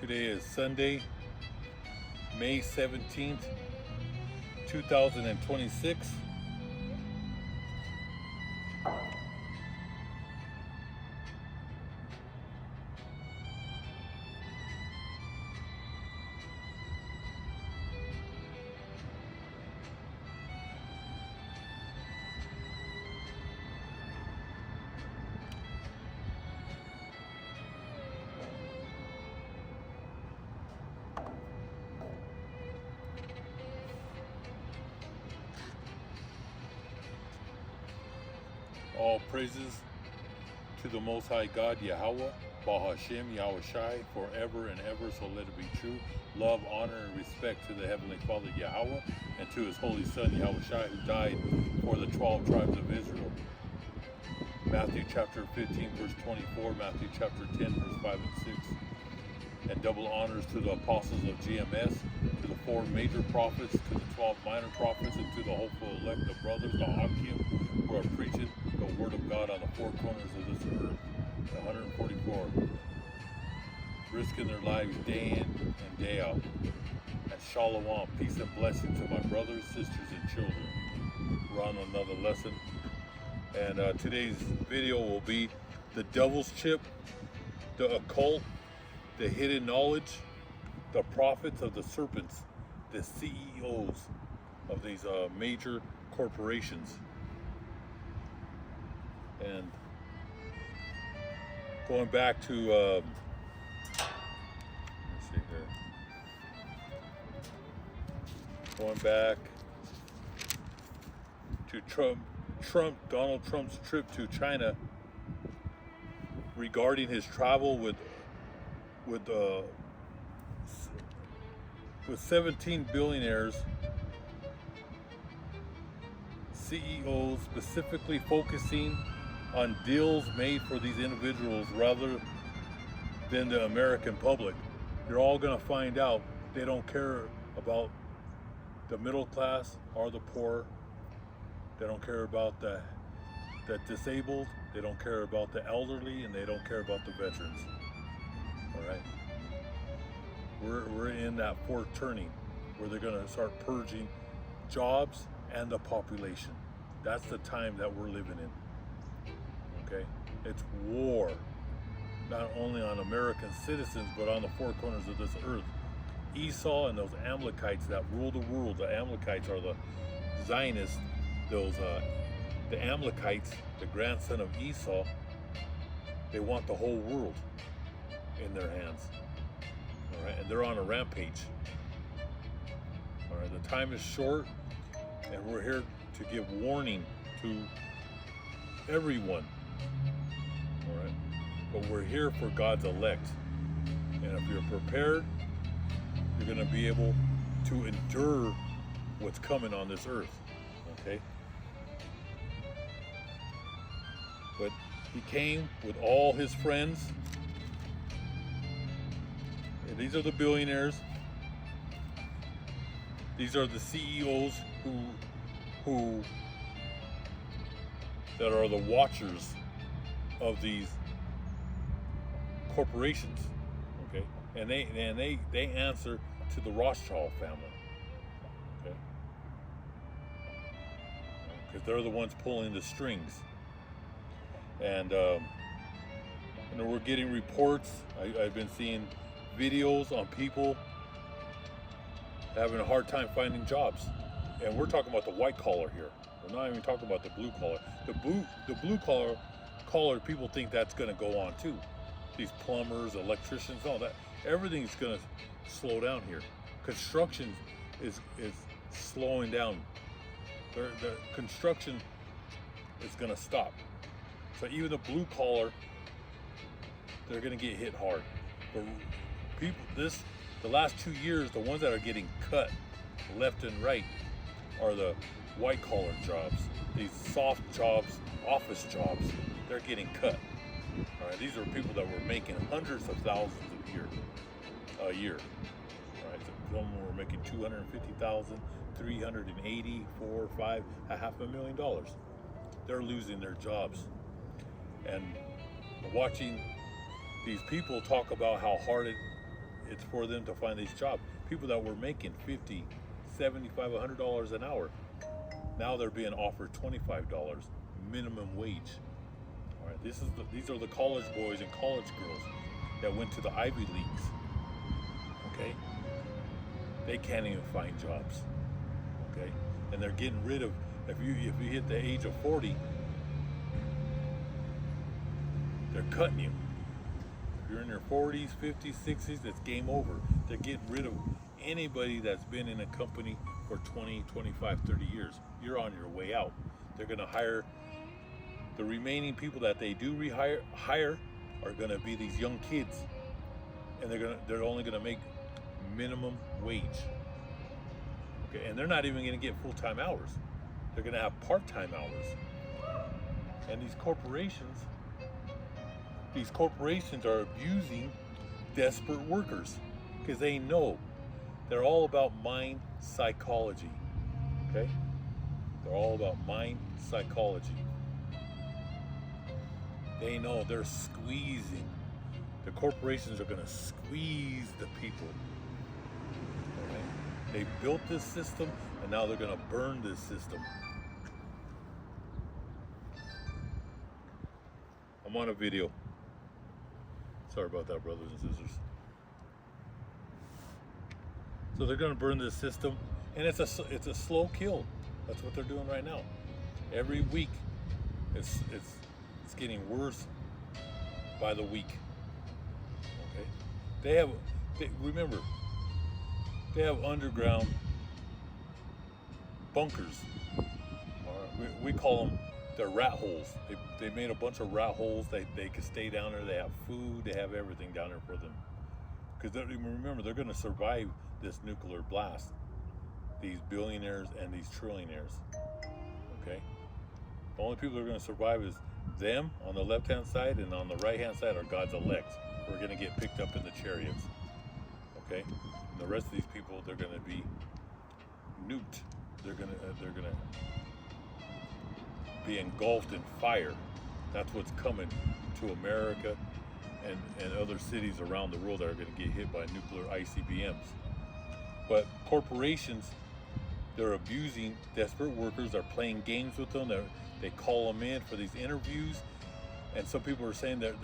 Today is Sunday, May 17th, 2026. All praises to the Most High God, Yahweh, Bahashem, Yahushai, forever and ever, so let it be true. Love, honor, and respect to the Heavenly Father, Yahweh, and to His Holy Son, Yahushai, who died for the 12 tribes of Israel. Matthew chapter 15, verse 24, Matthew chapter 10, verse 5 and 6. And double honors to the apostles of GMS, to the 4 major prophets, to the 12 minor prophets, and to the hopeful elect, the brothers, the Occult, who are preaching the word of God on the 4 corners of this earth, the 144, risking their lives day in and day out. And shalom, peace and blessing to my brothers, sisters, and children. We're on another lesson, and today's video will be the devil's chip, the occult, the hidden knowledge, the prophets of the serpents, the CEOs of these major corporations. And going back to, let's see here, going back to Donald Trump's trip to China regarding his travel with 17 billionaires, CEOs, specifically focusing on deals made for these individuals rather than the American public. You're all going to find out they don't care about the middle class or the poor. They don't care about the disabled. They don't care about the elderly, and they don't care about the veterans. All right, we're in that fourth turning where they're going to start purging jobs and the population. That's the time that we're living in. Okay, it's war, not only on American citizens, but on the 4 corners of this earth. Esau and those Amalekites that rule the world. The Amalekites are the Zionists. The Amalekites, the grandson of Esau, they want the whole world in their hands. All right, and they're on a rampage. All right, the time is short, and we're here to give warning to everyone. All right, but we're here for God's elect, and if you're prepared, you're going to be able to endure what's coming on this earth. Okay, but he came with all his friends. And these are the billionaires. These are the CEOs who that are the watchers of these corporations. Okay, and they answer to the Rothschild family. Okay, because they're the ones pulling the strings. And we're getting reports. I've been seeing videos on people having a hard time finding jobs, and we're talking about the white collar here. We're not even talking about the blue collar. The blue collar people think that's going to go on too. These plumbers, electricians, all that. Everything's going to slow down here. Construction is slowing down. The construction is going to stop. So even the blue collar, they're going to get hit hard. But people, the last 2 years, the ones that are getting cut left and right are the white collar jobs. These soft jobs, office jobs, they're getting cut. All right, these are people that were making hundreds of thousands a year. All right, so some were making $250,000, $380,000, $4, $5, $500,000. They're losing their jobs. And watching these people talk about how hard it's for them to find these jobs. People that were making $50, $75, $100 an hour, now they're being offered $25 minimum wage. All right, these are the college boys and college girls that went to the Ivy Leagues. Okay, they can't even find jobs. Okay, and they're getting rid of, if you hit the age of 40, they're cutting you. If you're in your 40s, 50s, 60s, it's game over. They're getting rid of anybody that's been in a company for 20, 25, 30 years. You're on your way out. They're going to hire, the remaining people that they do hire are going to be these young kids, and they're only going to make minimum wage. Okay, and they're not even going to get full-time hours. They're going to have part-time hours. And these corporations are abusing desperate workers because they know they're all about mind psychology. Okay? They're all about mind psychology. They know they're squeezing. The corporations are going to squeeze the people. Okay? They built this system, and now they're going to burn this system. I'm on a video. Sorry about that, brothers and sisters. So they're going to burn this system, and it's a slow kill. That's what they're doing right now. Every week, it's getting worse by the week. Okay, remember, they have underground bunkers. We call them their rat holes. They made a bunch of rat holes. They can stay down there. They have food. They have everything down there for them. Because remember, they're going to survive this nuclear blast. These billionaires and these trillionaires. Okay? The only people that are going to survive is them on the left-hand side, and on the right-hand side are God's elect. We're going to get picked up in the chariots. Okay? And the rest of these people, they're going to be nuked. They're going to be engulfed in fire. That's what's coming to America and other cities around the world that are going to get hit by nuclear ICBMs. But corporations, they're abusing desperate workers. They're playing games with them. They call them in for these interviews, and some people are saying that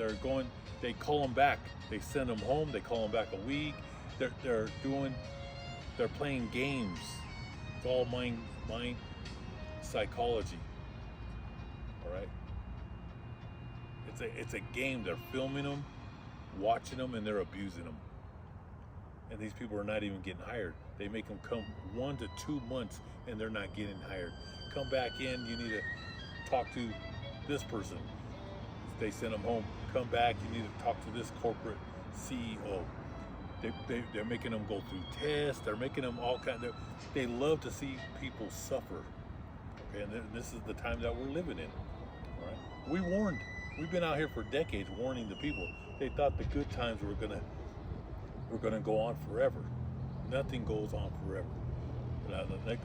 they call them back. They send them home. They call them back a week. They're playing games. It's all mind psychology. All right. It's a game. They're filming them, watching them, and they're abusing them. And these people are not even getting hired. They make them come 1 to 2 months, and they're not getting hired. Come back in. You need to talk to this person. They send them home. Come back. You need to talk to this corporate CEO. They're making them go through tests. They're making them all kinds of. They love to see people suffer. Okay, and this is the time that we're living in. All right, we warned. We've been out here for decades warning the people. They thought the good times were gonna go on forever. Nothing goes on forever.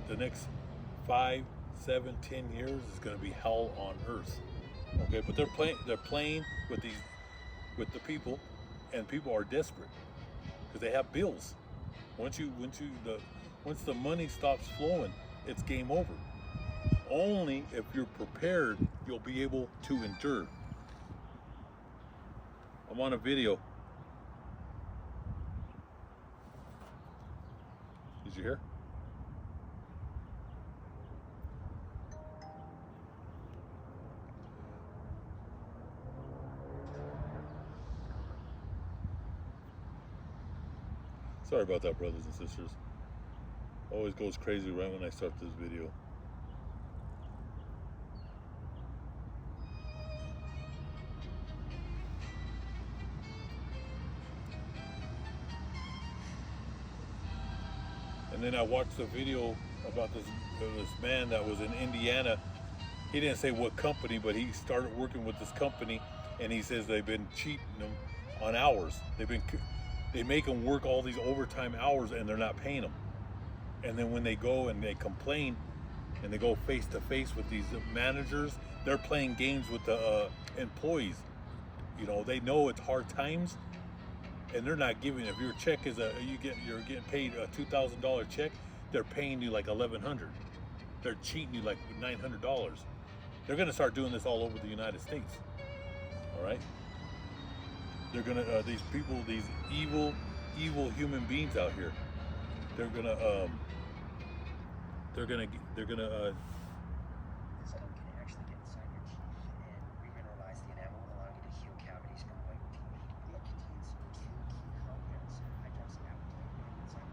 The next 5, 7, 10 years is gonna be hell on earth. Okay, but they're playing with the people, and people are desperate because they have bills. Once the money stops flowing, it's game over. Only if you're prepared, you'll be able to endure. I'm on a video. Did you hear? Sorry about that, brothers and sisters. Always goes crazy right when I start this video. And then I watched the video about this man that was in Indiana. He didn't say what company, but he started working with this company, and he says they've been cheating him on hours. They make them work all these overtime hours, and they're not paying them. And then when they go and they complain, and they go face to face with these managers, they're playing games with the employees. You know, they know it's hard times, and they're not giving. If your check is you're getting paid a $2,000 check, they're paying you like $1,100. They're cheating you like $900. They're gonna start doing this all over the United States. All right. They're gonna these people, these evil human beings out here. They're gonna This can actually get inside your teeth and remineralize the enamel, allowing you to heal cavities from white teeth. It contains two key compounds, hydroxyapatite and enzyme.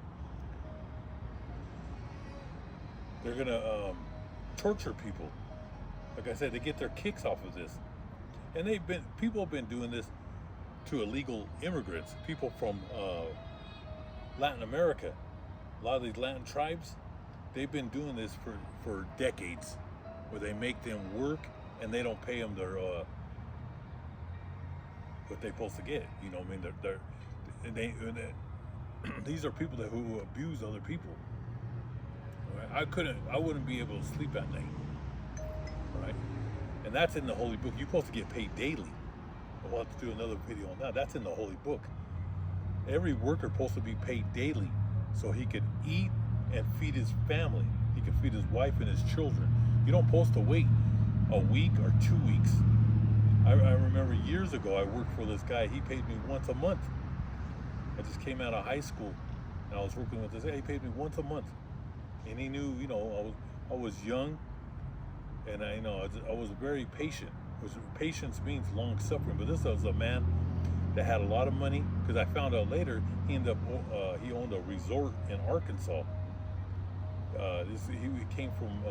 they're gonna torture people. Like I said, they get their kicks off of this, and people have been doing this to illegal immigrants, people from Latin America. A lot of these Latin tribes, they've been doing this for decades, where they make them work and they don't pay them their what they're supposed to get. You know what I mean? These are people who abuse other people. Right? I wouldn't be able to sleep at night. Right? And that's in the Holy Book. You're supposed to get paid daily. We'll have to do another video on that. That's in the Holy Book. Every worker supposed to be paid daily, so he could eat and feed his family. He could feed his wife and his children. You don't supposed to wait a week or 2 weeks. I remember years ago I worked for this guy. He paid me once a month. I just came out of high school and I was working with this guy. He paid me once a month, and he knew, you know, I was young, and I was very patient. Patience means long suffering, but this was a man that had a lot of money, because I found out later he owned a resort in Arkansas. He came from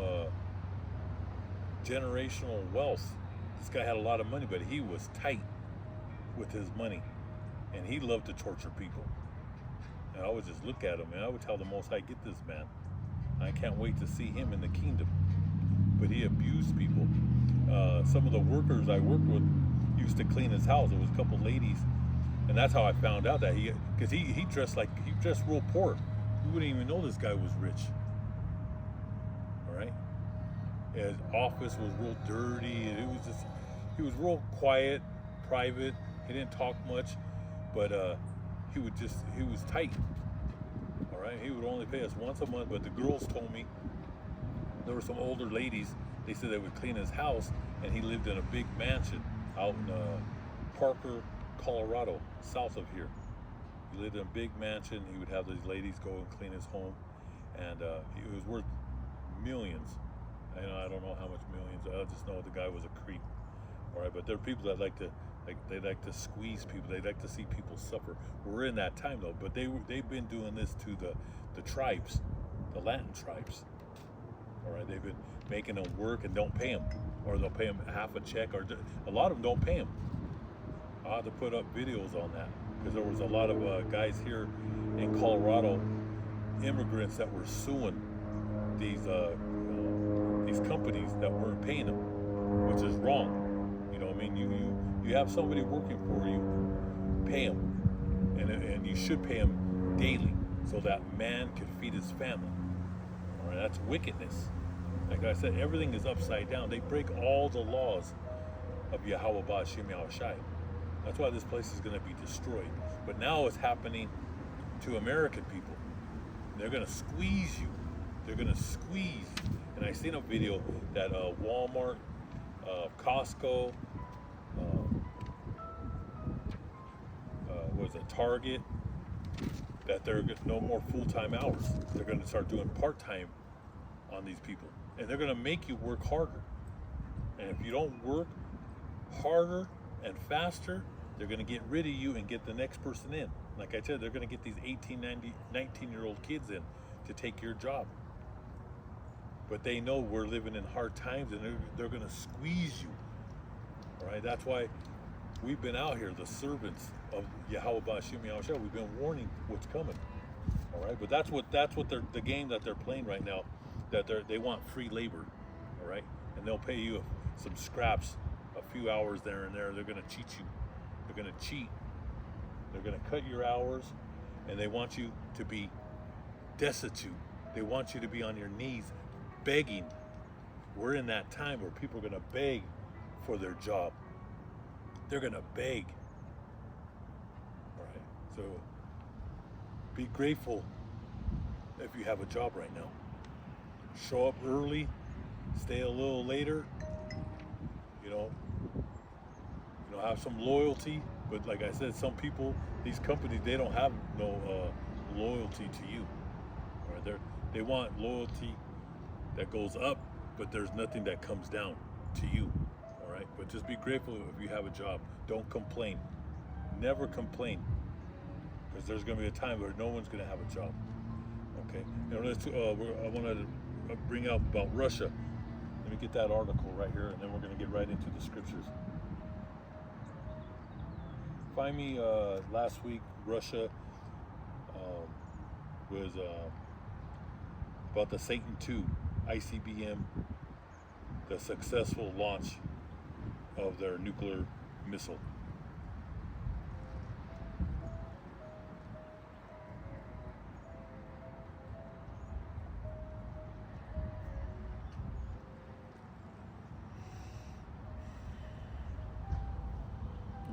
generational wealth. This guy had a lot of money, but he was tight with his money, and he loved to torture people. And I would just look at him, and I would tell the Most High, get this man. I can't wait to see him in the kingdom. But he abused people. Some of the workers I worked with used to clean his house. There was a couple ladies, and that's how I found out that because he dressed real poor. You wouldn't even know this guy was rich. All right. His office was real dirty, and he was real quiet, private. He didn't talk much, but he was tight. All right. He would only pay us once a month, but the girls told me there were some older ladies. They said they would clean his house, and he lived in a big mansion out in Parker, Colorado, south of here. He lived in a big mansion. He would have these ladies go and clean his home, and it was worth millions. I don't know how much millions. I just know the guy was a creep. All right, but there are people that like to squeeze people. They like to see people suffer. We're in that time though, but they've been doing this to the tribes, the Latin tribes. All right, they've been making them work and don't pay them, or they'll pay them half a check, or a lot of them don't pay them. I had to put up videos on that, because there was a lot of guys here in Colorado, immigrants, that were suing these companies that weren't paying them, which is wrong. You know what I mean? You have somebody working for you, pay them, and you should pay them daily, so that man can feed his family. All right, that's wickedness. Like I said, everything is upside down. They break all the laws of Yahweh Ba'Shem Yahushai. That's why this place is going to be destroyed. But now it's happening to American people. They're going to squeeze you. They're going to squeeze. And I seen a video that Walmart, Costco, Target, that they're no more full-time hours. They're going to start doing part-time on these people. And they're going to make you work harder. And if you don't work harder and faster, they're going to get rid of you and get the next person in. Like I said, they're going to get these 18, 19-year-old kids in to take your job. But they know we're living in hard times, and they're going to squeeze you. All right, that's why we've been out here, the servants of Yahweh Ba'Shem Yahushua. We've been warning what's coming. All right, but that's what the game that they're playing right now. That they want free labor. All right, and they'll pay you some scraps, a few hours there and there. They're going to cheat you. They're going to cheat. They're going to cut your hours, and they want you to be destitute. They want you to be on your knees begging. We're in that time where people are going to beg for their job. They're going to beg. All right. So be grateful if you have a job right now. Show up early, stay a little later, you know, have some loyalty. But like I said, some people, these companies, they don't have no loyalty to you. Or they want loyalty that goes up, but there's nothing that comes down to you. All right, but just be grateful if you have a job. Don't complain. Never complain, because there's going to be a time where no one's going to have a job. Okay, I wanted to bring up about Russia. Let me get that article right here, and then we're going to get right into the scriptures. Find me last week, Russia was about the Satan II ICBM, the successful launch of their nuclear missile.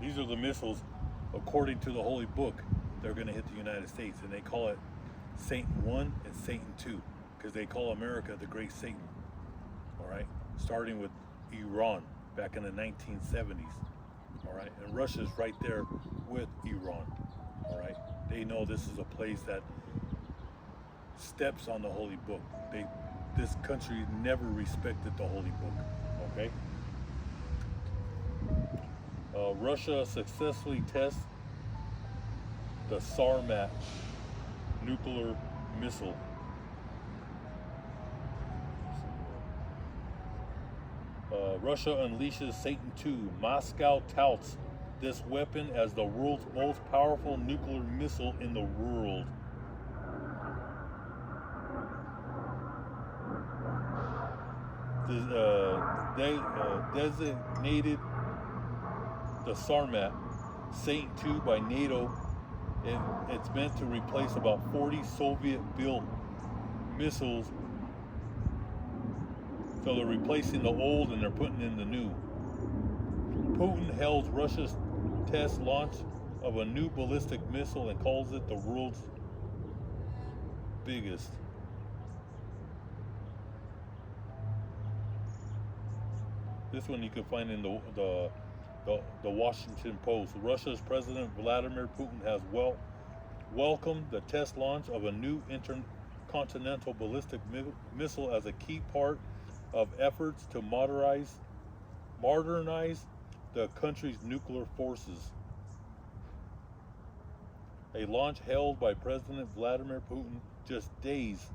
These are the missiles, according to the Holy Book, they're going to hit the United States, and they call it Satan I and Satan II, because they call America the Great Satan. All right, starting with Iran back in the 1970s. All right, and Russia's right there with Iran. All right, they know this is a place that steps on the Holy Book. This country never respected the Holy Book. Okay. Russia successfully tests the Sarmat nuclear missile. Russia unleashes Satan II. Moscow touts this weapon as the world's most powerful nuclear missile in the world. They designated the Sarmat Satan II by NATO. It's meant to replace about 40 Soviet-built missiles. So they're replacing the old and they're putting in the new. Putin hails Russia's test launch of a new ballistic missile and calls it the world's biggest. This one you can find in the Washington Post. Russia's President Vladimir Putin has welcomed the test launch of a new intercontinental ballistic missile as a key part of efforts to modernize the country's nuclear forces. A launch held by President Vladimir Putin just days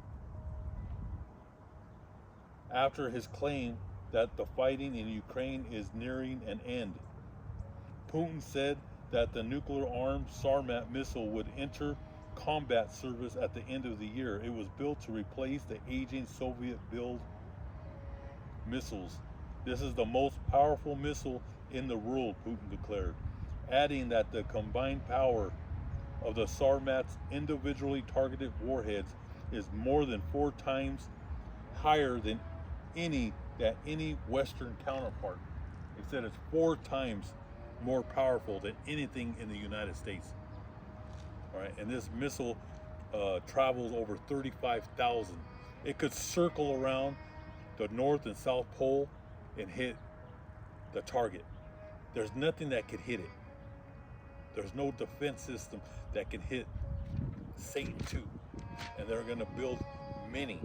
after his claim that the fighting in Ukraine is nearing an end. Putin said that the nuclear-armed Sarmat missile would enter combat service at the end of the year. It was built to replace the aging Soviet-built missiles. This is the most powerful missile in the world, Putin declared, adding that the combined power of the Sarmat's individually targeted warheads is more than 4 times higher than any Western counterpart. He said it's 4 times more powerful than anything in the United States. All right, and this missile travels over 35,000. It could circle around the North and South Pole and hit the target. There's nothing that could hit it. There's no defense system that can hit Satan II. And they're going to build many.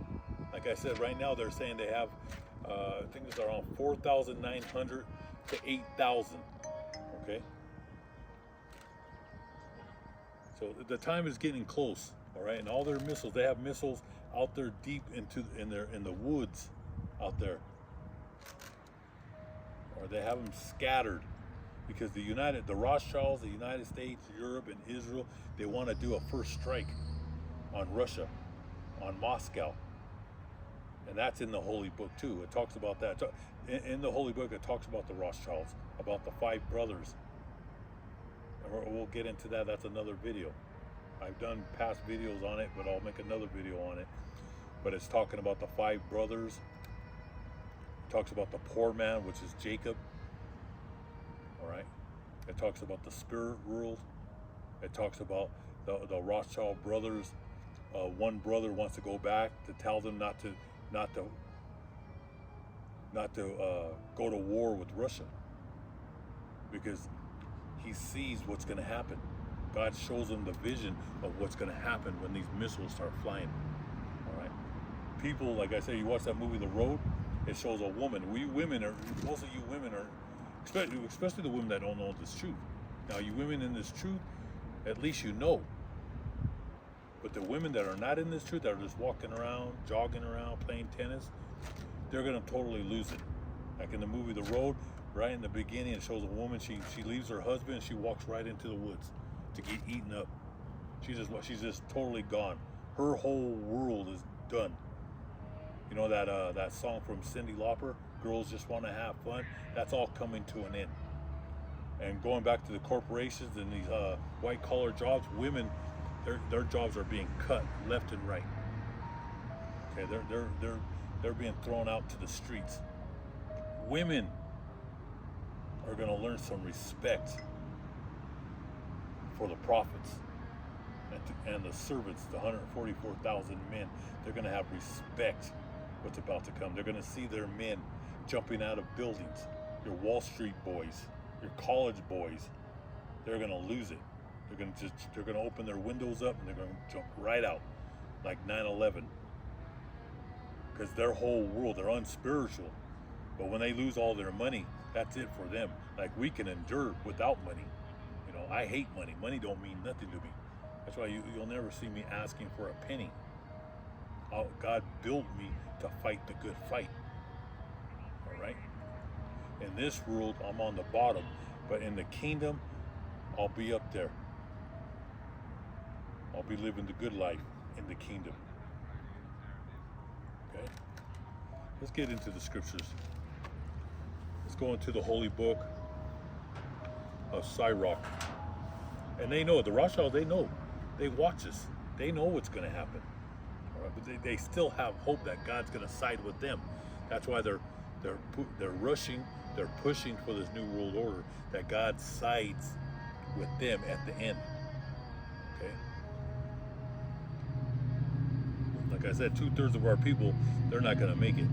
Like I said, right now they're saying they have, I think it's around 4,900 to 8,000. Okay. So the time is getting close. All right, and all their missiles, they have missiles out there deep in the woods out there, or they have them scattered because the Rothschilds, the United States, Europe, and Israel, they want to do a first strike on Russia, on Moscow. And that's in the Holy Book too. It talks about that. In the Holy Book, it talks about the Rothschilds, about the 5 brothers. And we'll get into that. That's another video. I've done past videos on it, but I'll make another video on it. But it's talking about the 5 brothers. It talks about the poor man, which is Jacob. All right. It talks about the spirit world. It talks about the Rothschild brothers. One brother wants to go back to tell them not to go to war with Russia, because he sees what's going to happen. God shows him the vision of what's going to happen when these missiles start flying. All right, people, like I said, you watch that movie The Road. It shows a woman. Most of you women are, especially the women that don't know this truth. Now, you women in this truth, at least you know. But the women that are not in this truth, that are just walking around, jogging around, playing tennis, they're going to totally lose it. Like in the movie The Road, right in the beginning, it shows a woman, she leaves her husband and she walks right into the woods to get eaten up. She's just totally gone. Her whole world is done. You know that song from Cyndi Lauper, Girls Just Want to Have Fun? That's all coming to an end. And going back to the corporations and these white collar jobs, women, their jobs are being cut left and right. Okay, they're being thrown out to the streets. Women are going to learn some respect for the prophets and the servants, the 144,000 men. They're going to have respect what's about to come. They're going to see their men jumping out of buildings. Your Wall Street boys, your college boys, they're going to lose it. They're going to open their windows up and they're going to jump right out like 9/11. Because their whole world, they're unspiritual. But when they lose all their money, that's it for them. Like, we can endure without money. You know, I hate money. Money don't mean nothing to me. That's why you'll never see me asking for a penny. God built me to fight the good fight. All right? In this world, I'm on the bottom. But in the kingdom, I'll be up there. I'll be living the good life in the kingdom. Okay? Let's get into the scriptures. Let's go into the holy book of Sirach. And they know, the Rothschilds, they know. They watch us. They know what's going to happen. All right? But they still have hope that God's going to side with them. That's why they're rushing, they're pushing for this new world order, that God sides with them at the end. Okay? Like I said, 2/3 of our people, they're not going to make it.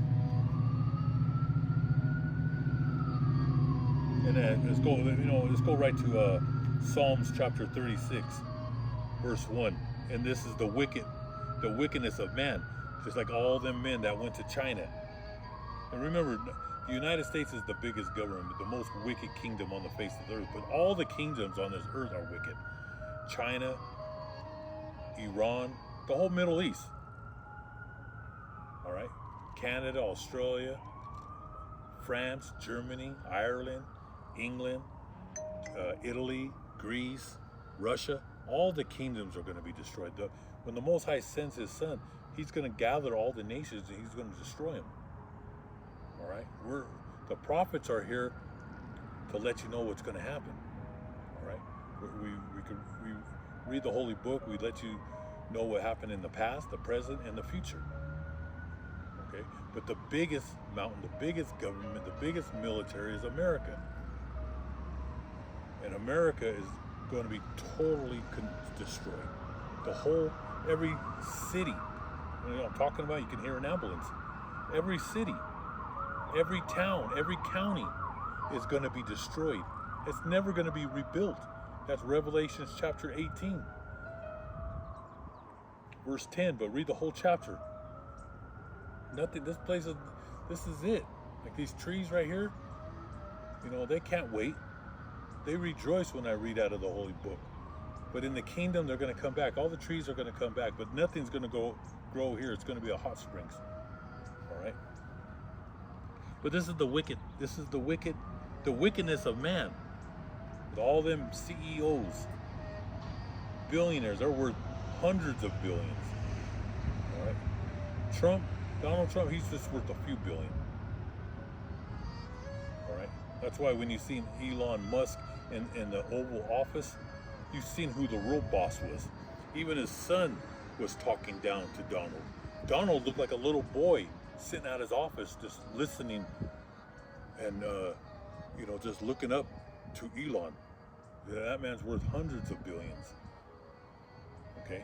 And then let's go right to Psalms chapter 36, verse 1. And this is the wickedness of man, just like all them men that went to China. And remember, the United States is the biggest government, the most wicked kingdom on the face of the earth. But all the kingdoms on this earth are wicked. China, Iran, the whole Middle East. All right? Canada, Australia, France, Germany, Ireland, England, Italy, Greece, Russia, all the kingdoms are going to be destroyed. When the Most High sends his son, he's going to gather all the nations and he's going to destroy them. All right? The prophets are here to let you know what's going to happen. All right? We read the holy book. We let you know what happened in the past, the present, and the future. Okay? But the biggest mountain, the biggest government, the biggest military is America. And America is going to be totally destroyed. Every city, you know what I'm talking about? You can hear an ambulance. Every city, every town, every county is going to be destroyed. It's never going to be rebuilt. That's Revelation chapter 18, verse 10. But read the whole chapter. Nothing. This is it. Like these trees right here, you know, they can't wait. They rejoice when I read out of the holy book. But in the kingdom, they're going to come back. All the trees are going to come back, but nothing's going to grow here. It's going to be a hot springs. All right. But this is the wicked. This is the wickedness of man. With all them CEOs, billionaires, they're worth hundreds of billions. All right. Donald Trump, he's just worth a few billion. All right. That's why when you see Elon Musk in the Oval Office, you've seen who the real boss was. Even his son was talking down to Donald. Donald looked like a little boy sitting at his office just listening and just looking up to Elon. That man's worth hundreds of billions. Okay?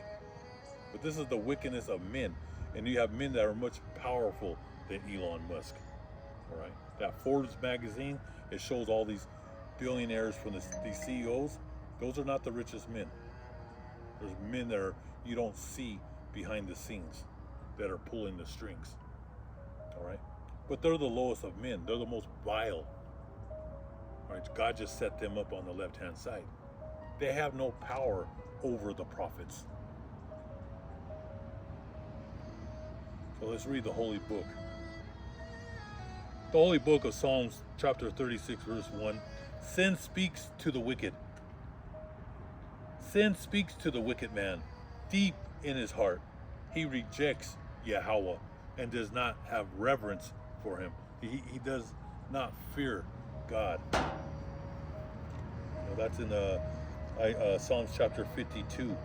But this is the wickedness of men. And you have men that are much powerful than Elon Musk. All right? That Forbes magazine, it shows all these billionaires from these CEOs. Those are not the richest men. There's men that are you don't see behind the scenes that are pulling the strings. All right? But they're the lowest of men. They're the most vile. All right? God just set them up on the left-hand side. They have no power over the prophets. So let's read the holy book. The holy book of Psalms, chapter 36, verse 1. Sin speaks to the wicked. Sin speaks to the wicked man. Deep in his heart, he rejects Yahweh and does not have reverence for him. He does not fear God. That's in Psalms chapter 52.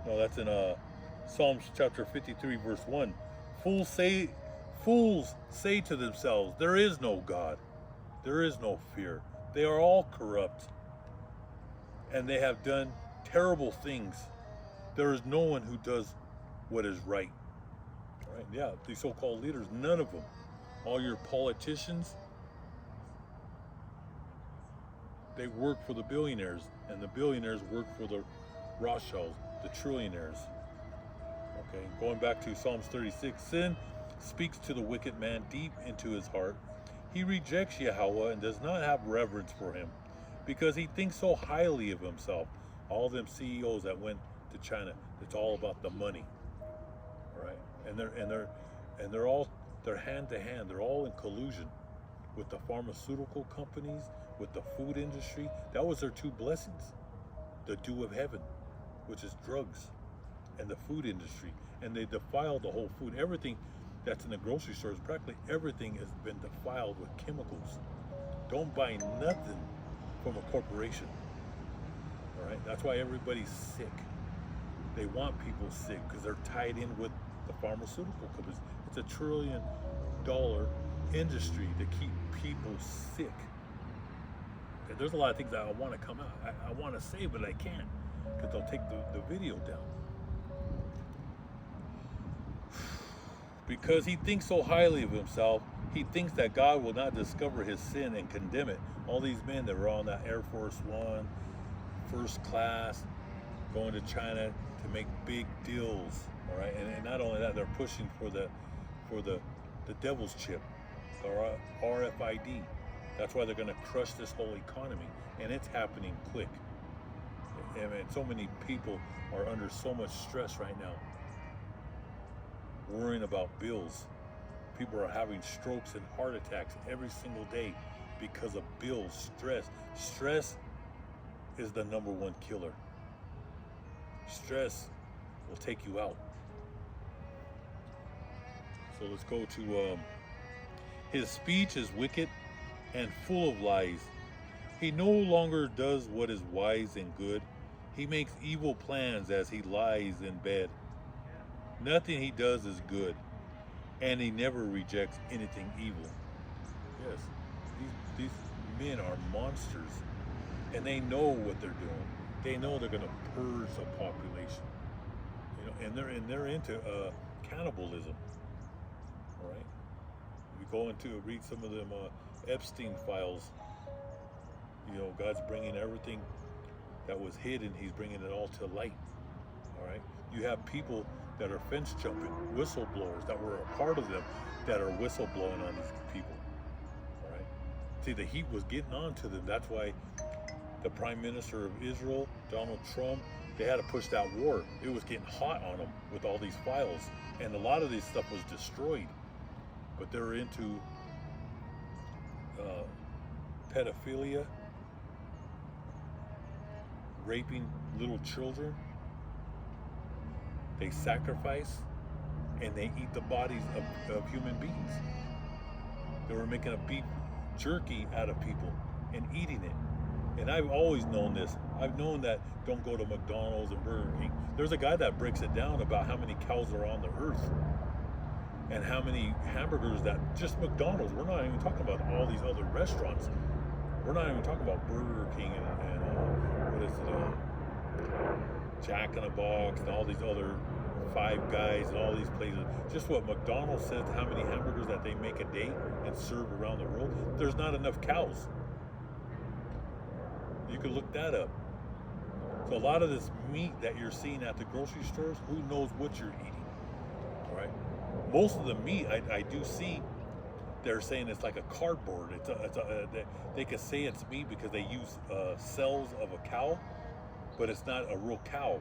No, that's in Psalms chapter 53, verse 1. Fools say to themselves, there is no God. There is no fear. They are all corrupt. And they have done terrible things. There is no one who does what is right. All right? Yeah, these so-called leaders, none of them. All your politicians, they work for the billionaires, and the billionaires work for the Rothschilds, the trillionaires. Okay, going back to Psalms 36, sin speaks to the wicked man deep into his heart. He rejects Yahweh and does not have reverence for him because he thinks so highly of himself. All them CEOs that went to China, it's all about the money. All right? And they're hand to hand. They're all in collusion with the pharmaceutical companies, with the food industry. That was their two blessings. The dew of heaven, which is drugs, and the food industry. And they defiled the whole food. Everything that's in the grocery stores, practically everything has been defiled with chemicals. Don't buy nothing from a corporation. All right? That's why everybody's sick. They want people sick because they're tied in with the pharmaceutical companies. It's $1 trillion industry to keep people sick. And there's a lot of things that I want to come out. I want to say, but I can't because they'll take the video down. Because he thinks so highly of himself, he thinks that God will not discover his sin and condemn it. All these men that were on that Air Force One, first class, going to China to make big deals, all right? And not only that, they're pushing for the devil's chip, or RFID. That's why they're going to crush this whole economy, and it's happening quick. I mean, so many people are under so much stress right now, worrying about bills. People are having strokes and heart attacks every single day because of bills, stress. Stress is the #1 killer. Stress will take you out. So let's go to his speech is wicked and full of lies. He no longer does what is wise and good. He makes evil plans as he lies in bed. Nothing he does is good, and he never rejects anything evil. Yes, these men are monsters, and they know what they're doing. They know they're going to purge the population, and they're into cannibalism. All right, we go into read some of them Epstein files. God's bringing everything that was hidden. He's bringing it all to light. All right, you have people that are fence jumping, whistleblowers that were a part of them that are whistleblowing on these people. All right. See, the heat was getting on to them. That's why the Prime Minister of Israel, Donald Trump, they had to push that war. It was getting hot on them with all these files. And a lot of this stuff was destroyed. But they're into pedophilia, raping little children. They sacrifice and they eat the bodies of human beings. They were making a beef jerky out of people and eating it. And I've always known this. I've known that don't go to McDonald's and Burger King. There's a guy that breaks it down about how many cows are on the earth and how many hamburgers that just McDonald's. We're not even talking about all these other restaurants. We're not even talking about Burger King and what is it, Jack in the Box and all these other Five Guys and all these places. Just what McDonald's says, how many hamburgers that they make a day and serve around the world. There's not enough cows. You can look that up. So a lot of this meat that you're seeing at the grocery stores, who knows what you're eating, all right? Most of the meat I do see, they're saying it's like a cardboard. They can say it's meat because they use cells of a cow, but it's not a real cow.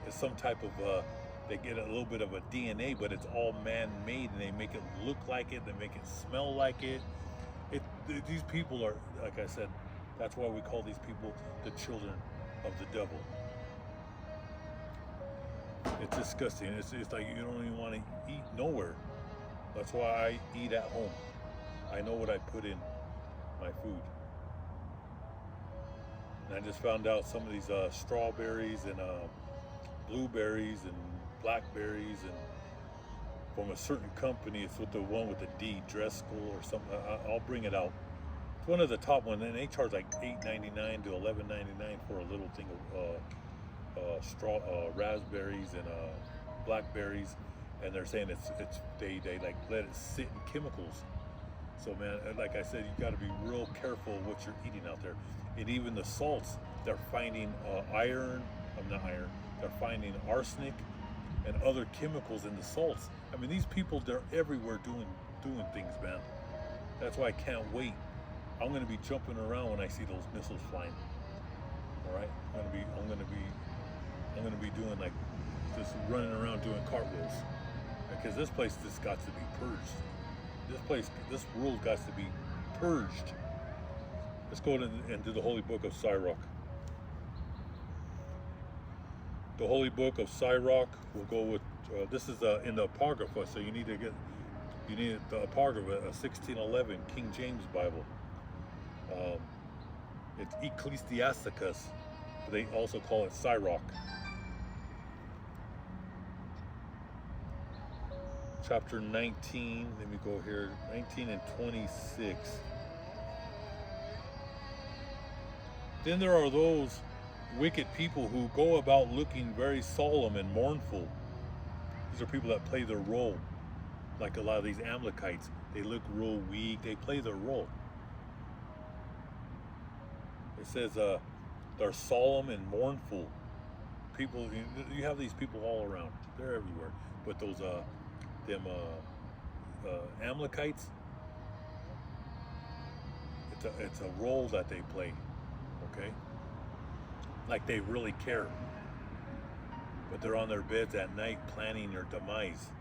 It's some type of, they get a little bit of a DNA, but it's all man-made, and they make it look like it, they make it smell like it. These people are, like I said, that's why we call these people the children of the devil. It's disgusting. It's like you don't even want to eat nowhere. That's why I eat at home. I know what I put in my food. And I just found out some of these strawberries and blueberries and blackberries and from a certain company. It's with the one with the D, Driscoll or something. I'll bring it out. It's one of the top ones, and they charge like $8.99 to $11.99 for a little thing of raspberries and blackberries, and they're saying they like let it sit in chemicals. So man, like I said, you got to be real careful what you're eating out there. And even the salts, they're finding they're finding arsenic and other chemicals in the salts. I mean, these people, they're everywhere doing things, man. That's why I can't wait. I'm gonna be jumping around when I see those missiles flying. All right, I'm gonna be doing like just running around doing cartwheels, because this place just got to be purged. This world got to be purged. Let's go into the Holy Book of Sirach. The Holy Book of Sirach. We'll go with this is in the Apocrypha, so you need the Apocrypha, a 1611 King James Bible. It's Ecclesiasticus, but they also call it Sirach. Chapter 19, let me go here, 19 and 26. Then there are those wicked people who go about looking very solemn and mournful. These are people that play their role. Like a lot of these Amalekites, they look real weak, they play their role. It says they're solemn and mournful. People, you have these people all around. They're everywhere. But those Amalekites, it's a role that they play. Okay? Like they really care. But they're on their beds at night planning their demise.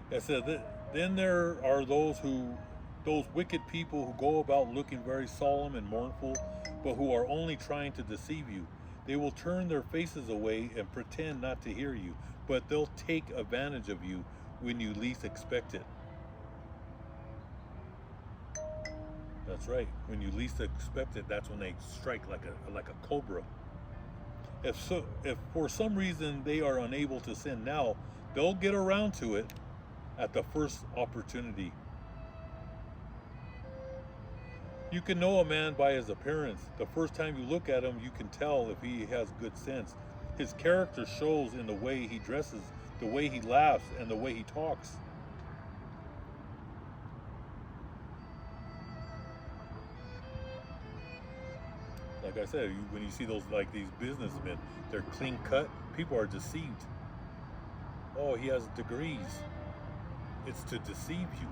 It says then there are those wicked people who go about looking very solemn and mournful, but who are only trying to deceive you. They will turn their faces away and pretend not to hear you, but they'll take advantage of you when you least expect it. That's right. When you least expect it, that's when they strike like a cobra. If for some reason they are unable to sin now, they'll get around to it at the first opportunity. You can know a man by his appearance. The first time you look at him, you can tell if he has good sense. His character shows in the way he dresses, the way he laughs, and the way he talks. Like I said, when you see those, like these businessmen, they're clean cut, people are deceived. Oh, he has degrees. It's to deceive you.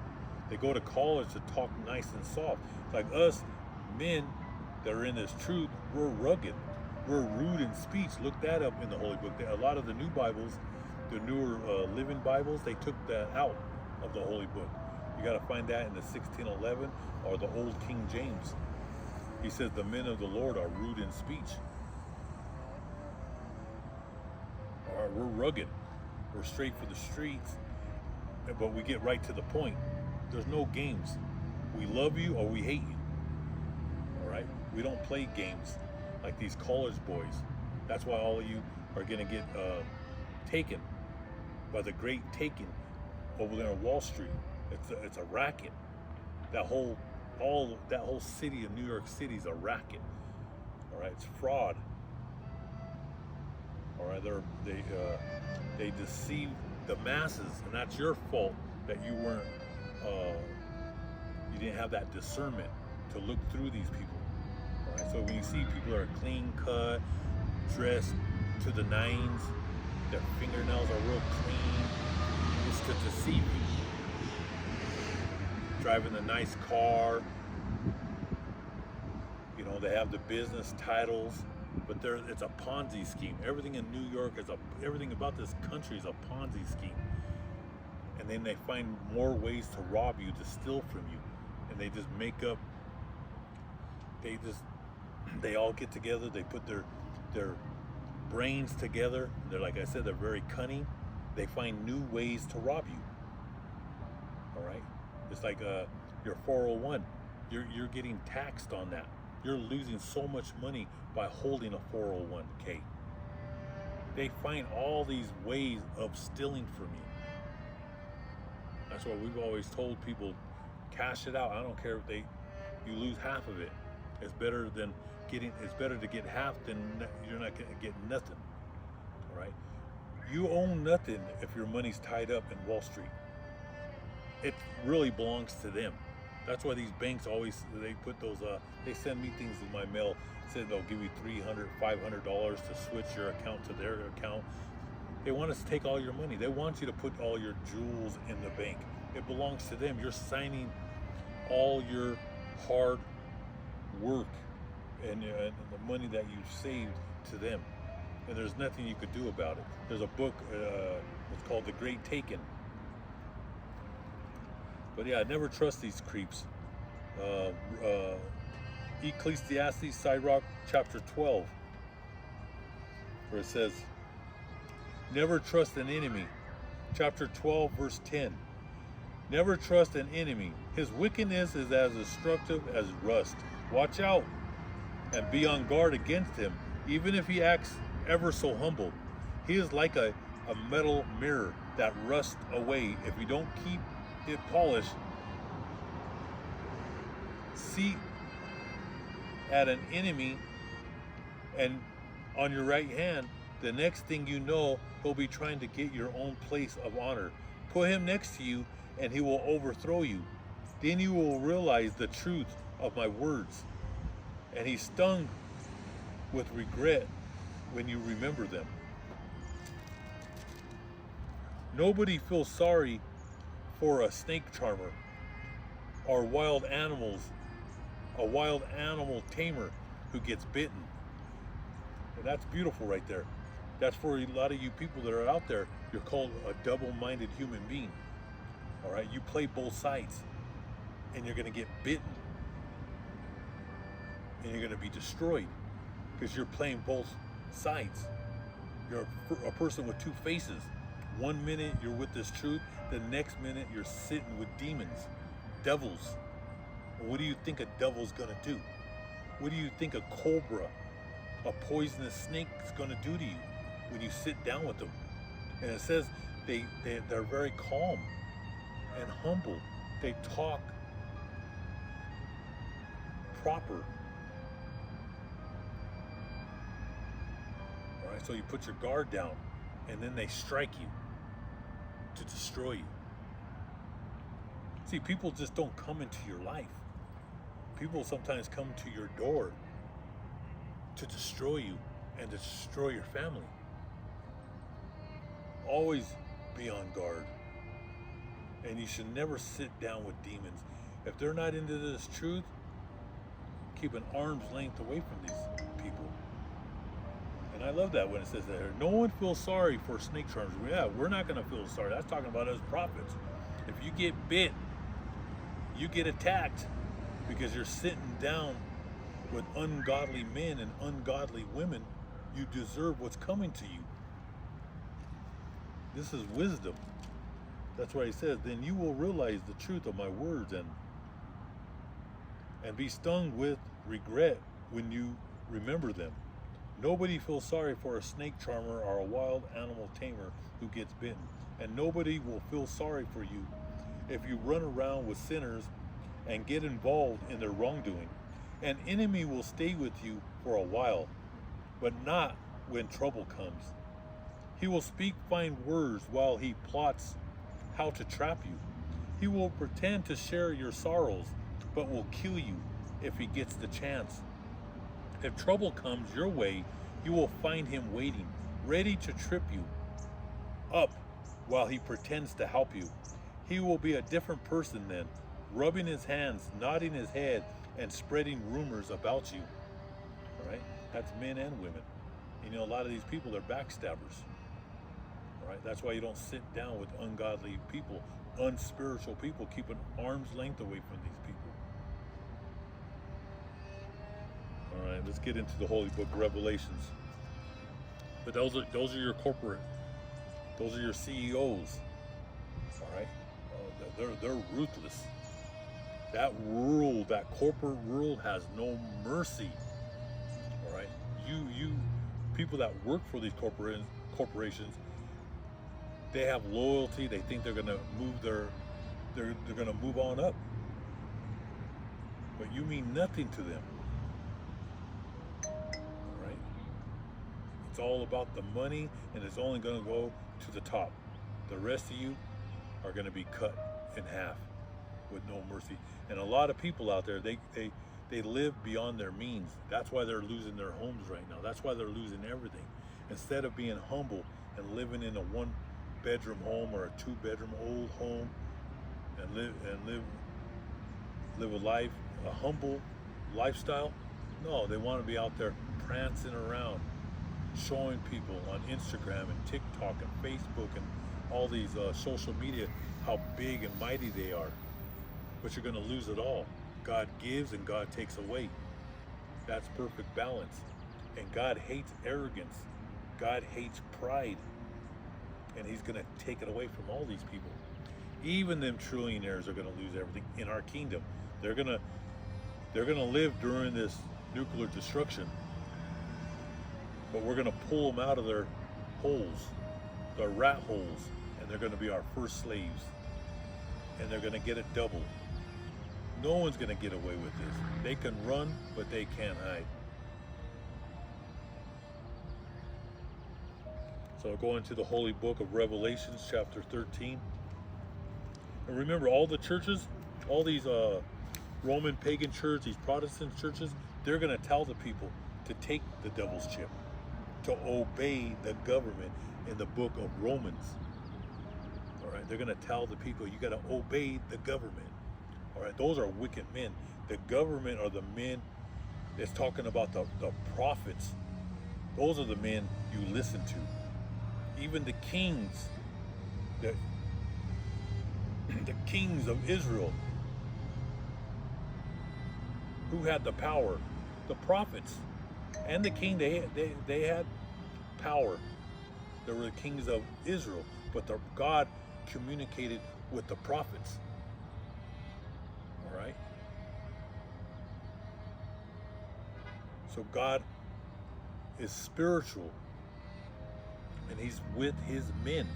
They go to college to talk nice and soft. Like us men that are in this truth, we're rugged. We're rude in speech. Look that up in the Holy Book. A lot of the new Bibles, the newer Living Bibles, they took that out of the Holy Book. You got to find that in the 1611 or the Old King James. He says the men of the Lord are rude in speech. We're rugged. We're straight for the streets, but we get right to the point. There's no games. We love you or we hate you. All right? We don't play games like these college boys. That's why all of you are going to get taken by the great taking over there on Wall Street. It's a racket. That whole all that whole city of New York City is a racket. All right, it's fraud. All right, they deceive the masses, and that's your fault that you weren't, you didn't have that discernment to look through these people. All right, so when you see people that are clean cut, dressed to the nines, their fingernails are real clean, it's to deceive you. Driving a nice car, you know, they have the business titles, but it's a Ponzi scheme. Everything in New York everything about this country is a Ponzi scheme. And then they find more ways to rob you, to steal from you, and they just make up. They all get together. They put their brains together. They're, like I said, they're very cunning. They find new ways to rob you. All right, it's like your 401. You're getting taxed on that. You're losing so much money by holding a 401k. They find all these ways of stealing from you. That's why we've always told people, cash it out. I don't care if you lose half of it. It's better to get half than you're not gonna get nothing. All right. You own nothing if your money's tied up in Wall Street. It really belongs to them. That's why these banks they put those, they send me things in my mail, said they'll give you $300, $500 to switch your account to their account. They want us to take all your money. They want you to put all your jewels in the bank. It belongs to them. You're signing all your hard work and the money that you've saved to them. And there's nothing you could do about it. There's a book, it's called The Great Taken. But yeah, never trust these creeps. Ecclesiastes, Sirach, chapter 12, where it says, never trust an enemy. Chapter 12, verse 10. Never trust an enemy. His wickedness is as destructive as rust. Watch out and be on guard against him, even if he acts ever so humble. He is like a metal mirror that rusts away if you don't keep it polished. See at an enemy and on your right hand, the next thing you know, he'll be trying to get your own place of honor. Put him next to you and he will overthrow you. Then you will realize the truth of my words. And he's stung with regret when you remember them. Nobody feels sorry for a snake charmer or a wild animal tamer who gets bitten. And that's beautiful right there. That's for a lot of you people that are out there. You're called a double-minded human being. All right, you play both sides, and you're going to get bitten, and you're going to be destroyed because you're playing both sides. You're a person with two faces. One minute you're with this truth, the next minute you're sitting with demons, devils. What do you think a devil's going to do? What do you think a cobra, a poisonous snake, is going to do to you when you sit down with them? And it says they're very calm and humble. They talk proper. All right, so you put your guard down, and then they strike you to destroy you. See, people just don't come into your life. People sometimes come to your door to destroy you and to destroy your family. Always be on guard. And you should never sit down with demons. If they're not into this truth, keep an arm's length away from these people. And I love that when it says that here. No one feels sorry for snake charmers. Yeah, we're not going to feel sorry. That's talking about us prophets. If you get bit, you get attacked because you're sitting down with ungodly men and ungodly women. You deserve what's coming to you. This is wisdom. That's why he says, then you will realize the truth of my words and be stung with regret when you remember them. Nobody feels sorry for a snake charmer or a wild animal tamer who gets bitten. And nobody will feel sorry for you if you run around with sinners and get involved in their wrongdoing. An enemy will stay with you for a while, but not when trouble comes. He will speak fine words while he plots how to trap you. He will pretend to share your sorrows, but will kill you if he gets the chance. If trouble comes your way, you will find him waiting, ready to trip you up while he pretends to help you. He will be a different person then, rubbing his hands, nodding his head, and spreading rumors about you. All right? That's men and women. You know, a lot of these people, they're backstabbers. All right? That's why you don't sit down with ungodly people, unspiritual people. Keep an arm's length away from these people. All right, let's get into the Holy Book of Revelations. But those are your corporate, those are your CEOs. All right, they're ruthless. That world, that corporate world, has no mercy. All right, you people that work for these corporations, they have loyalty. They think they're gonna move they're gonna move on up, but you mean nothing to them. All right, it's all about the money, and it's only gonna go to the top. The rest of you are gonna be cut in half with no mercy. And a lot of people out there, they live beyond their means. That's why they're losing their homes right now. That's why they're losing everything. Instead of being humble and living in a 1-bedroom home or a 2-bedroom old home, and live a life, a humble lifestyle. No, they want to be out there prancing around, showing people on Instagram and TikTok and Facebook and all these social media how big and mighty they are. But you're going to lose it all. God gives and God takes away. That's perfect balance. And God hates arrogance. God hates pride. And he's going to take it away from all these people. Even them trillionaires are going to lose everything in our kingdom. They're going to live during this nuclear destruction. But we're going to pull them out of their holes, their rat holes, and they're going to be our first slaves. And they're going to get it double. No one's going to get away with this. They can run, but they can't hide. So going to the Holy Book of Revelations, chapter 13. And remember, all the churches, all these Roman pagan churches, these Protestant churches, they're going to tell the people to take the devil's chip, to obey the government in the book of Romans. All right, they're going to tell the people, you got to obey the government. All right, those are wicked men. The government are the men that's talking about the prophets. Those are the men you listen to. Even the kings, the kings of Israel, who had the power, the prophets and the king, they had power. They were the kings of Israel, but God communicated with the prophets. All right. So God is spiritual, and he's with his men.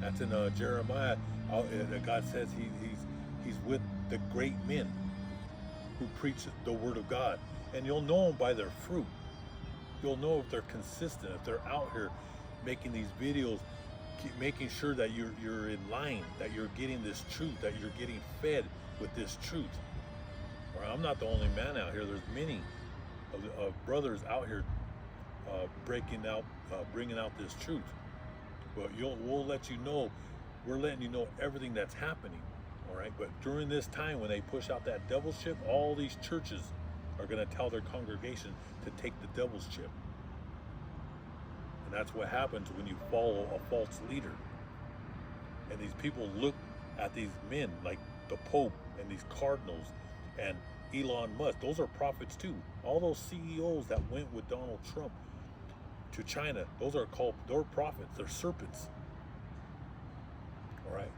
That's in Jeremiah. God says he's with the great men who preach the word of God. And you'll know them by their fruit. You'll know if they're consistent, if they're out here making these videos, making sure that you're in line, that you're getting this truth, that you're getting fed with this truth. Or I'm not the only man out here. There's many of brothers out here bringing out this truth. But we'll let you know. We're letting you know everything that's happening. All right. But during this time, when they push out that devil's chip, all these churches are going to tell their congregation to take the devil's chip. And that's what happens when you follow a false leader. And these people look at these men like the Pope and these cardinals and Elon Musk. Those are prophets too. All those CEOs that went with Donald Trump to China, they're prophets. They're serpents. All right.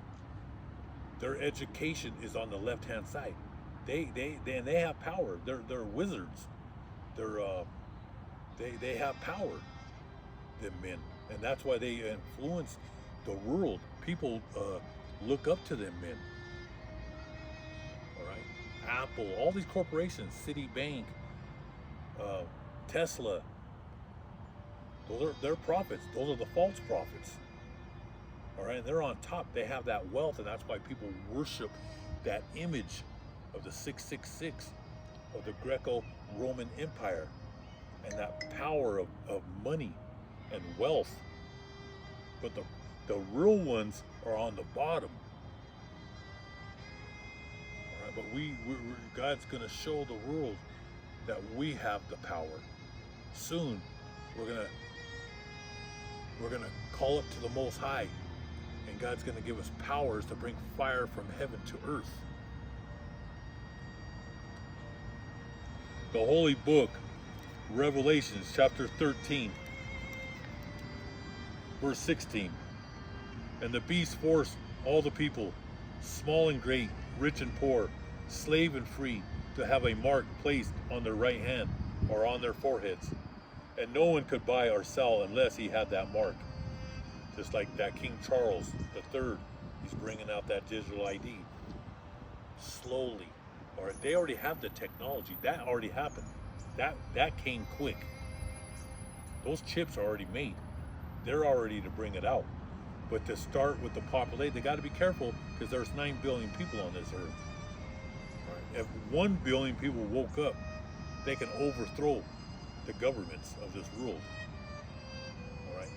Their education is on the left-hand side. They have power. They're wizards. They have power. Them men, and that's why they influence the world. People look up to them men. All right. Apple, all these corporations, Citibank, Tesla, they're prophets. Those are the false prophets. All right, they're on top. They have that wealth, and that's why people worship that image of the 666 of the Greco-Roman Empire, and that power of money and wealth. But the real ones are on the bottom. All right, but God's going to show the world that we have the power. Soon, we're gonna call up to the Most High, and God's gonna give us powers to bring fire from heaven to earth. The holy book, Revelations, chapter 13, verse 16. And the beast forced all the people, small and great, rich and poor, slave and free, to have a mark placed on their right hand or on their foreheads. And no one could buy or sell unless he had that mark. Just like that King Charles III, he's bringing out that digital ID. Slowly. All right, they already have the technology. That already happened. That came quick. Those chips are already made. They're already to bring it out. But to start with the population, they got to be careful, because there's 9 billion people on this earth. Right. If 1 billion people woke up, they can overthrow the governments of this world. All right,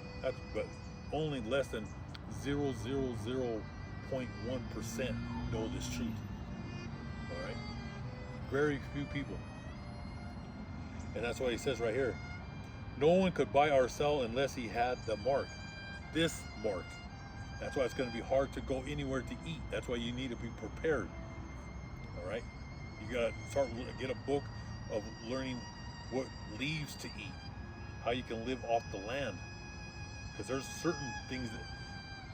but only less than 0.001% know this truth. All right, very few people, and that's why he says right here, no one could buy or sell unless he had the mark. This mark. That's why it's going to be hard to go anywhere to eat. That's why you need to be prepared. All right, you got to get a book of learning what leaves to eat, how you can live off the land, because there's certain things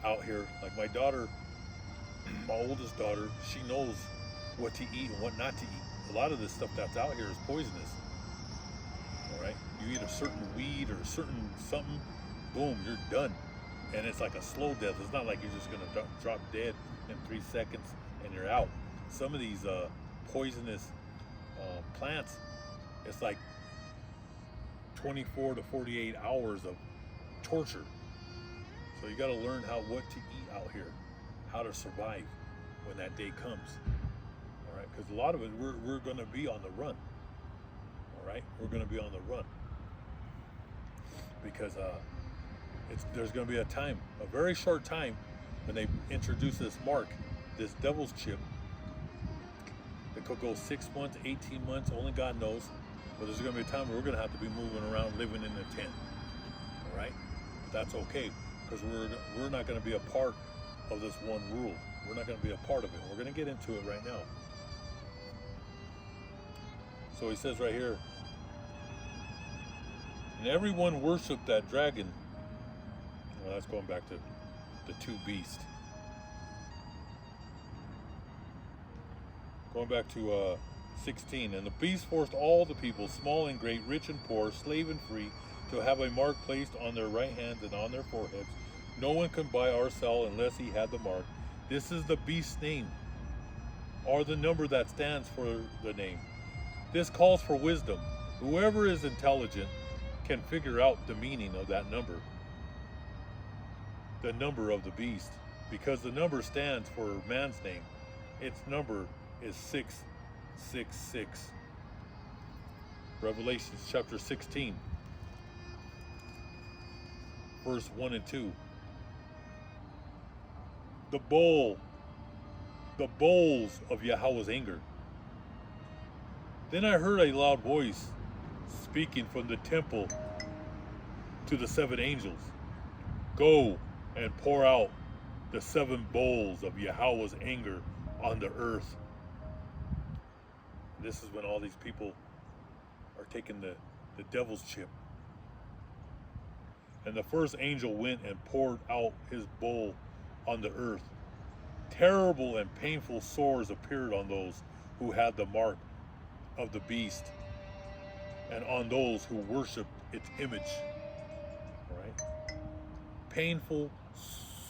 out here, like my daughter, my oldest daughter, she knows what to eat and what not to eat. A lot of this stuff that's out here is poisonous. All right, you eat a certain weed or a certain something, boom, you're done. And it's like a slow death. It's not like you're just gonna drop dead in 3 seconds and you're out. Some of these poisonous plants, it's like 24 to 48 hours of torture. So you got to learn what to eat out here, how to survive when that day comes. All right, because a lot of it we're going to be on the run. All right, we're going to be on the run because there's going to be a time, a very short time, when they introduce this mark, this devil's chip. It could go 6 months, 18 months, only God knows. But there's going to be a time where we're going to have to be moving around, living in a tent. All right? But that's okay, because we're not going to be a part of this one rule. We're not going to be a part of it. We're going to get into it right now. So he says right here, and everyone worshiped that dragon. Well, that's going back to the 2 beasts. Going back to 16, and the beast forced all the people, small and great, rich and poor, slave and free, to have a mark placed on their right hands and on their foreheads. No one can buy or sell unless he had the mark. This is the beast's name, or the number that stands for the name. This calls for wisdom. Whoever is intelligent can figure out the meaning of that number, the number of the beast, because the number stands for man's name. Its number is 666. Revelations chapter 16, verse 1 and 2. The bowls of Yahweh's anger. Then I heard a loud voice speaking from the temple to the 7 angels. Go and pour out the 7 bowls of Yahweh's anger on the earth. This is when all these people are taking the devil's chip. And the first angel went and poured out his bowl on the earth. Terrible and painful sores appeared on those who had the mark of the beast and on those who worshiped its image. All right? Painful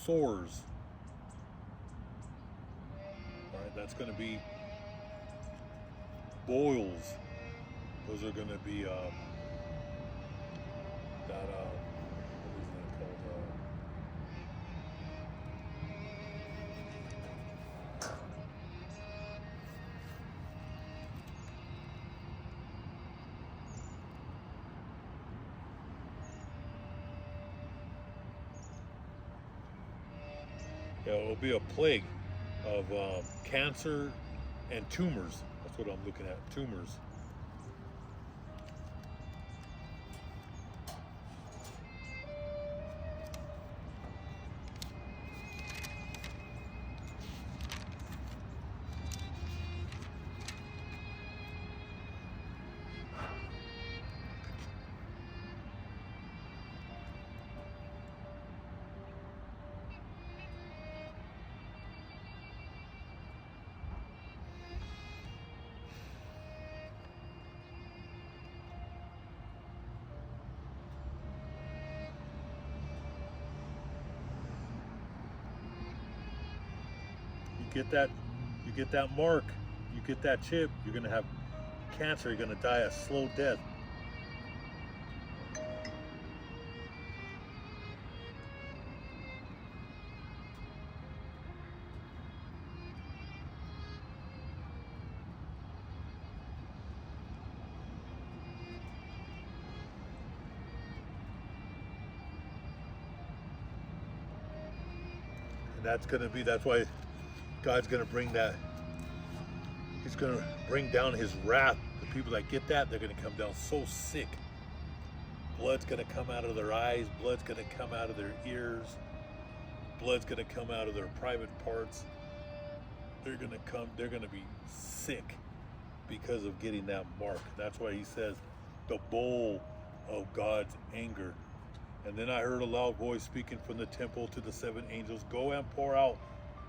sores. All right, that's going to be boils. Those are going to be what is that called? Yeah, it'll be a plague of cancer and tumors. That's what I'm looking at, tumors. You get that mark, you get that chip, you're gonna have cancer, you're gonna die a slow death. And that's why God's gonna bring that. He's gonna bring down his wrath. The people that get that, they're gonna come down so sick. Blood's gonna come out of their eyes, blood's gonna come out of their ears, blood's gonna come out of their private parts. They're gonna be sick because of getting that mark. That's why he says the bowl of God's anger. And then I heard a loud voice speaking from the temple to the 7 angels, go and pour out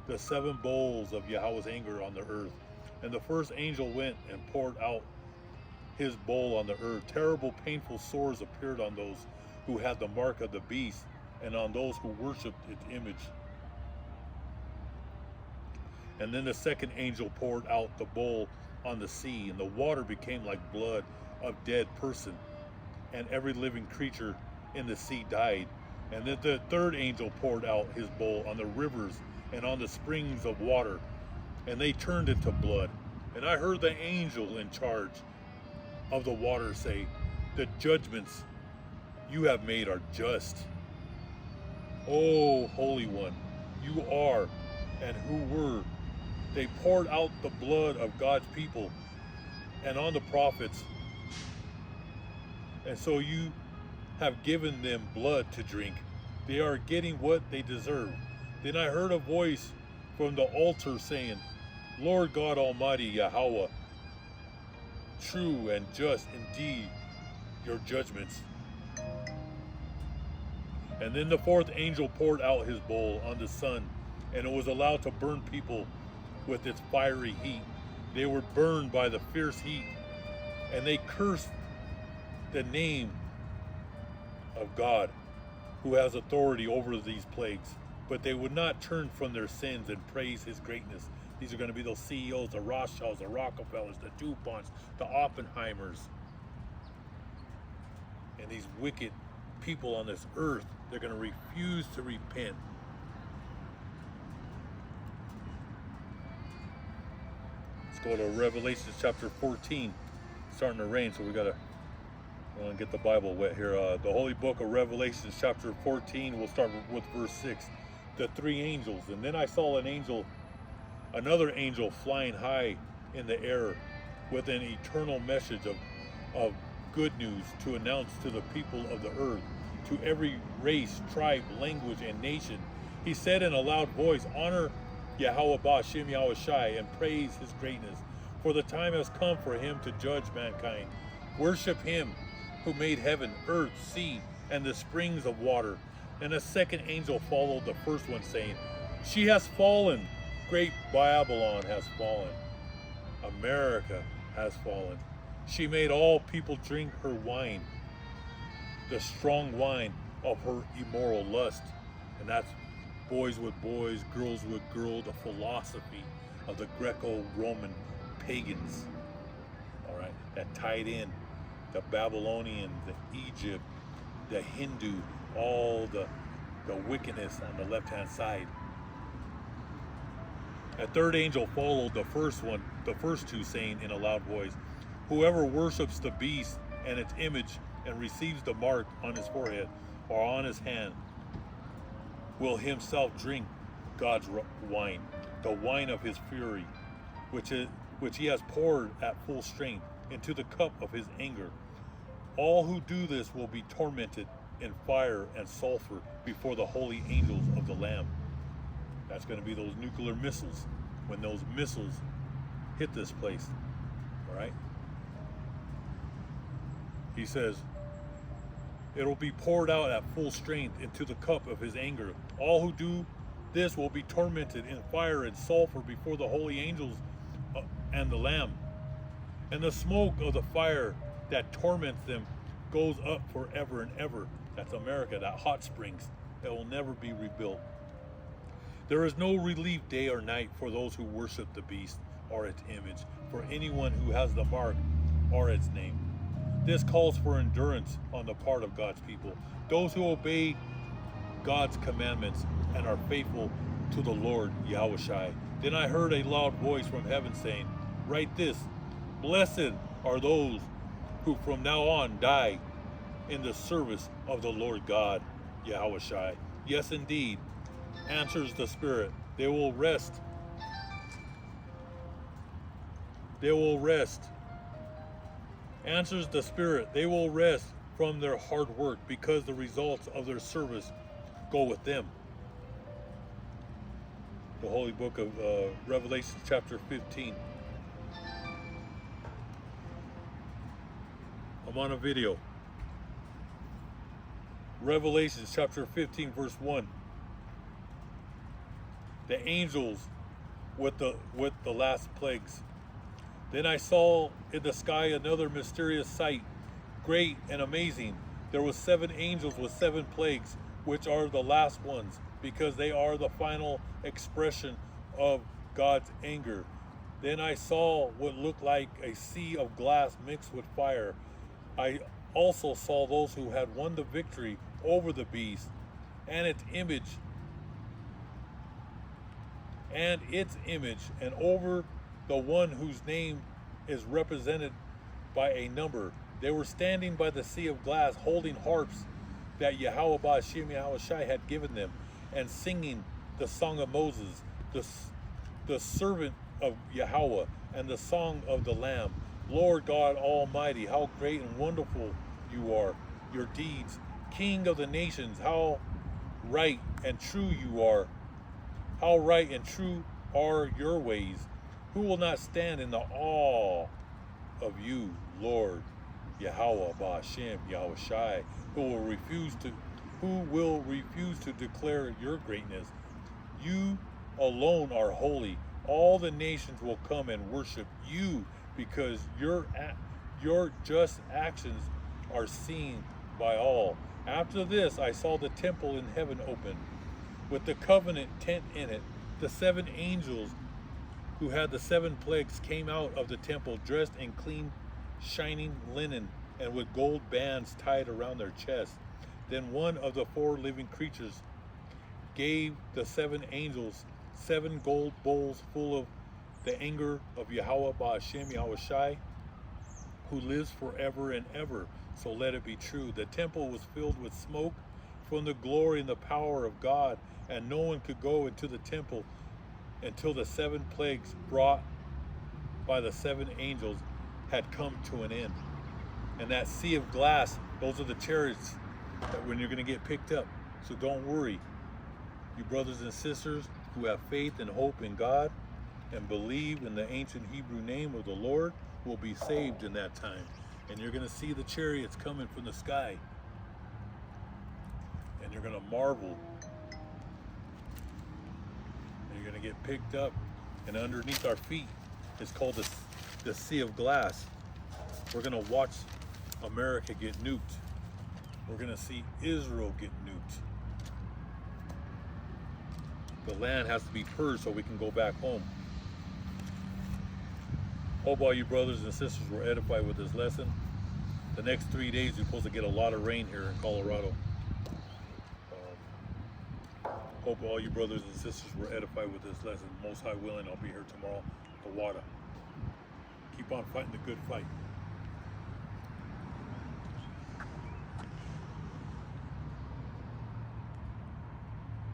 the 7 bowls of Yahweh's anger on the earth. And the first angel went and poured out his bowl on the earth. Terrible, painful sores appeared on those who had the mark of the beast and on those who worshipped its image. And then the second angel poured out the bowl on the sea, and the water became like blood of dead person, and every living creature in the sea died. And then the third angel poured out his bowl on the rivers and on the springs of water, and they turned into blood. And I heard the angel in charge of the water say, the judgments you have made are just. O Holy One, you are and who were. They poured out the blood of God's people and on the prophets, and so you have given them blood to drink. They are getting what they deserve. Then I heard a voice from the altar saying, Lord God Almighty Yahweh, true and just indeed your judgments. And then the fourth angel poured out his bowl on the sun, and it was allowed to burn people with its fiery heat. They were burned by the fierce heat, and they cursed the name of God, who has authority over these plagues. But they would not turn from their sins and praise his greatness. These are going to be those CEOs, the Rothschilds, the Rockefellers, the DuPonts, the Oppenheimers, and these wicked people on this earth. They're going to refuse to repent. Let's go to Revelation chapter 14. It's starting to rain, so we want to get the Bible wet here. The Holy Book of Revelation chapter 14. We'll start with verse 6. The 3 angels. And then I saw another angel flying high in the air with an eternal message of good news to announce to the people of the earth, to every race, tribe, language, and nation. He said in a loud voice, honor Yahweh Ba'Shem Yahushai and praise his greatness, for the time has come for him to judge mankind. Worship him who made heaven, earth, sea, and the springs of water. And a second angel followed the first one, saying, she has fallen, great Babylon has fallen, America has fallen. She made all people drink her wine, the strong wine of her immoral lust. And that's boys with boys, girls with girls, the philosophy of the Greco-Roman pagans. that tied in the Babylonian, the Egypt, the Hindu, all the wickedness on the left-hand side. A third angel followed the first two, saying in a loud voice, "Whoever worships the beast and its image and receives the mark on his forehead or on his hand will himself drink God's wine, the wine of his fury, which he has poured at full strength into the cup of his anger. All who do this will be tormented in fire and sulfur before the holy angels of the Lamb." That's going to be those nuclear missiles, when those missiles hit this place. All right? He says, it'll be poured out at full strength into the cup of his anger. All who do this will be tormented in fire and sulfur before the holy angels and the Lamb. And the smoke of the fire that torments them goes up forever and ever. That's America, that hot springs that will never be rebuilt. There is no relief day or night for those who worship the beast or its image, for anyone who has the mark or its name. This calls for endurance on the part of God's people, those who obey God's commandments and are faithful to the Lord Yahushai. Then I heard a loud voice from heaven saying, "Write this, blessed are those who from now on die in the service of the Lord God Yahushai." Yes, indeed, answers the Spirit. They will rest. They will rest. Answers the Spirit. They will rest from their hard work because the results of their service go with them. The Holy Book of Revelation chapter 15. I'm on a video. Revelation chapter 15 verse 1. The angels with the last plagues. Then I saw in the sky another mysterious sight, great and amazing. There was 7 angels with 7 plagues, which are the last ones, because they are the final expression of God's anger. Then I saw what looked like a sea of glass mixed with fire. I also saw those who had won the victory over the beast and its image, and over the one whose name is represented by a number. They were standing by the sea of glass, holding harps that Yahweh Ba'ashem Yahushai had given them, and singing the song of Moses, the servant of Yahweh, and the song of the Lamb. Lord God Almighty, how great and wonderful you are, your deeds. King of the nations, how right and true you are. How right and true are your ways. Who will not stand in the awe of you, Lord Yahweh Ba'ashem Yahushai? Who will refuse to declare your greatness? You alone are holy. All the nations will come and worship you, because your just actions are seen by all. After this, I saw the temple in heaven open, with the covenant tent in it. The 7 angels who had the 7 plagues came out of the temple, dressed in clean, shining linen, and with gold bands tied around their chests. Then one of the 4 living creatures gave the 7 angels 7 gold bowls full of the anger of Yahweh Ba'ashem Yahushai, who lives forever and ever. So let it be true. The temple was filled with smoke from the glory and the power of God, and no one could go into the temple until the 7 plagues brought by the 7 angels had come to an end. And that sea of glass, those are the chariots that when you're going to get picked up. So don't worry. You brothers and sisters who have faith and hope in God and believe in the ancient Hebrew name of the Lord will be saved in that time. And you're going to see the chariots coming from the sky. And you're going to marvel. And you're going to get picked up. And underneath our feet is called the Sea of Glass. We're going to watch America get nuked. We're going to see Israel get nuked. The land has to be purged so we can go back home. Hope all you brothers and sisters were edified with this lesson. The next 3 days, we're supposed to get a lot of rain here in Colorado. Hope all you brothers and sisters were edified with this lesson. Most High willing, I'll be here tomorrow with the water. Keep on fighting the good fight.